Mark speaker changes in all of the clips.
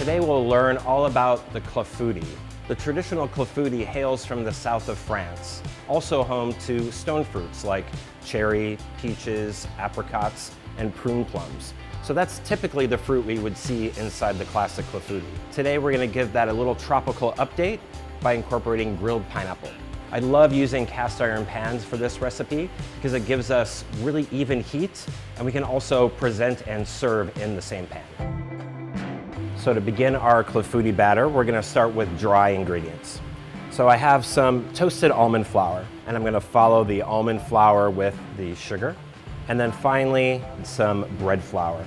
Speaker 1: Today we'll learn all about the clafoutis. The traditional clafoutis hails from the south of France, also home to stone fruits like cherry, peaches, apricots, and prune plums. So that's typically the fruit we would see inside the classic clafoutis. Today we're going to give that a little tropical update by incorporating grilled pineapple. I love using cast iron pans for this recipe because it gives us really even heat, and we can also present and serve in the same pan. So to begin our clafoutis batter, we're going to start with dry ingredients. So I have some toasted almond flour, and I'm going to follow the almond flour with the sugar, and then finally some bread flour.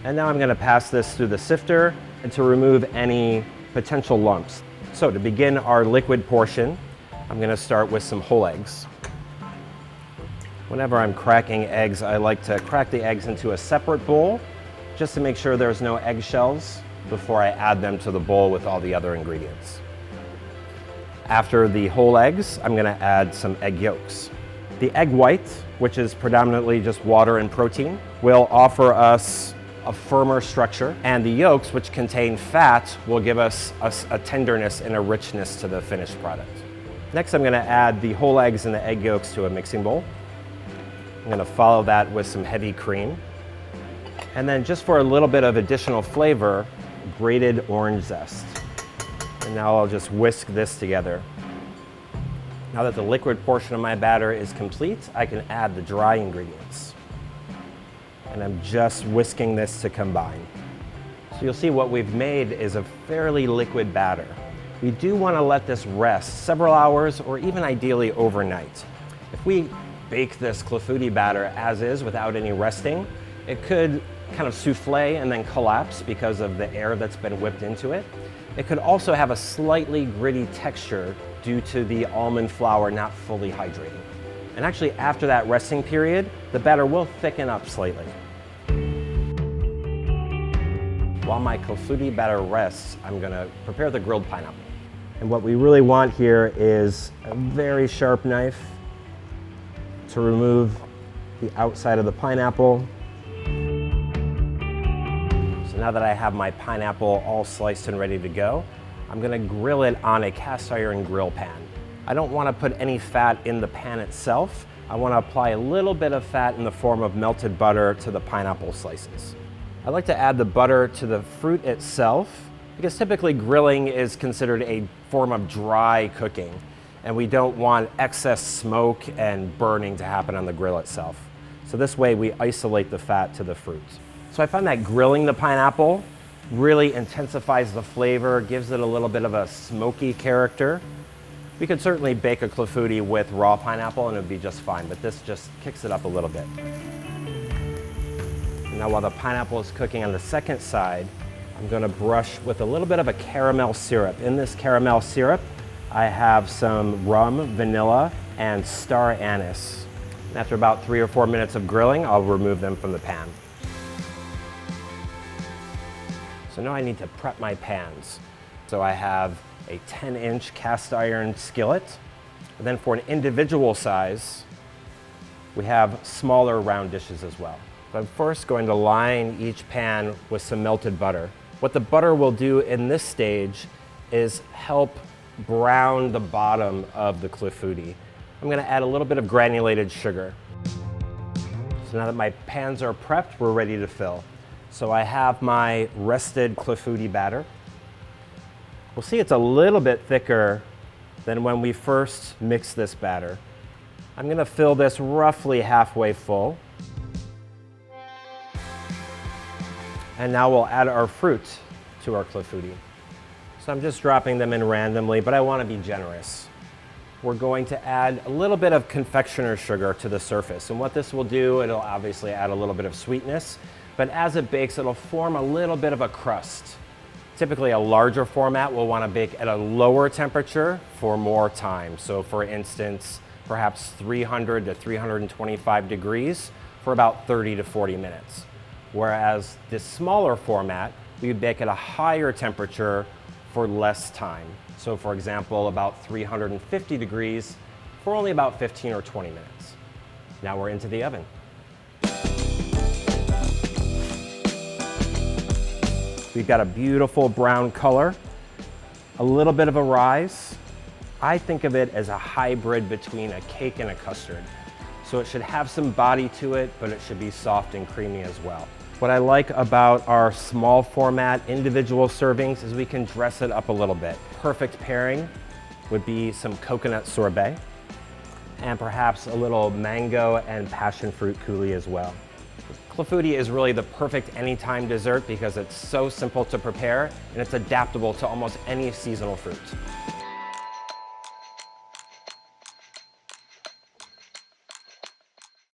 Speaker 1: And now I'm going to pass this through the sifter and to remove any potential lumps. So to begin our liquid portion, I'm going to start with some whole eggs. Whenever I'm cracking eggs, I like to crack the eggs into a separate bowl just to make sure there's no eggshells before I add them to the bowl with all the other ingredients. After the whole eggs, I'm going to add some egg yolks. The egg white, which is predominantly just water and protein, will offer us a firmer structure, and the yolks, which contain fat, will give us a tenderness and a richness to the finished product. Next, I'm going to add the whole eggs and the egg yolks to a mixing bowl. I'm going to follow that with some heavy cream. And then just for a little bit of additional flavor, grated orange zest. And now I'll just whisk this together. Now that the liquid portion of my batter is complete, I can add the dry ingredients. And I'm just whisking this to combine. So you'll see what we've made is a fairly liquid batter. We do want to let this rest several hours or even ideally overnight. If we bake this clafoutis batter as is without any resting, it could kind of souffle and then collapse because of the air that's been whipped into it. It could also have a slightly gritty texture due to the almond flour not fully hydrating. And actually after that resting period, the batter will thicken up slightly. While my clafoutis batter rests, I'm going to prepare the grilled pineapple. And what we really want here is a very sharp knife to remove the outside of the pineapple. So now that I have my pineapple all sliced and ready to go, I'm going to grill it on a cast iron grill pan. I don't want to put any fat in the pan itself. I want to apply a little bit of fat in the form of melted butter to the pineapple slices. I like to add the butter to the fruit itself because typically grilling is considered a form of dry cooking, and we don't want excess smoke and burning to happen on the grill itself. So this way we isolate the fat to the fruit. So I find that grilling the pineapple really intensifies the flavor, gives it a little bit of a smoky character. We could certainly bake a clafoutis with raw pineapple and it would be just fine, but this just kicks it up a little bit. Now while the pineapple is cooking on the second side, I'm going to brush with a little bit of a caramel syrup. In this caramel syrup, I have some rum, vanilla, and star anise. And after about 3 or 4 minutes of grilling, I'll remove them from the pan. So now I need to prep my pans. So I have a 10-inch cast iron skillet. And then for an individual size, we have smaller round dishes as well. So I'm first going to line each pan with some melted butter. What the butter will do in this stage is help brown the bottom of the clafoutis. I'm going to add a little bit of granulated sugar. So now that my pans are prepped, we're ready to fill. So I have my rested clafoutis batter. We'll see it's a little bit thicker than when we first mixed this batter. I'm going to fill this roughly halfway full. And now we'll add our fruit to our clafoutis. So I'm just dropping them in randomly, but I want to be generous. We're going to add a little bit of confectioner's sugar to the surface. And what this will do, it'll obviously add a little bit of sweetness, but as it bakes, it'll form a little bit of a crust. Typically a larger format will want to bake at a lower temperature for more time. So for instance, perhaps 300 to 325 degrees for about 30 to 40 minutes. Whereas this smaller format, we would bake at a higher temperature for less time. So for example, about 350 degrees for only about 15 or 20 minutes. Now we're into the oven. We've got a beautiful brown color, a little bit of a rise. I think of it as a hybrid between a cake and a custard. So it should have some body to it, but it should be soft and creamy as well. What I like about our small format individual servings is we can dress it up a little bit. Perfect pairing would be some coconut sorbet and perhaps a little mango and passion fruit coulis as well. Clafoutis is really the perfect anytime dessert because it's so simple to prepare and it's adaptable to almost any seasonal fruit.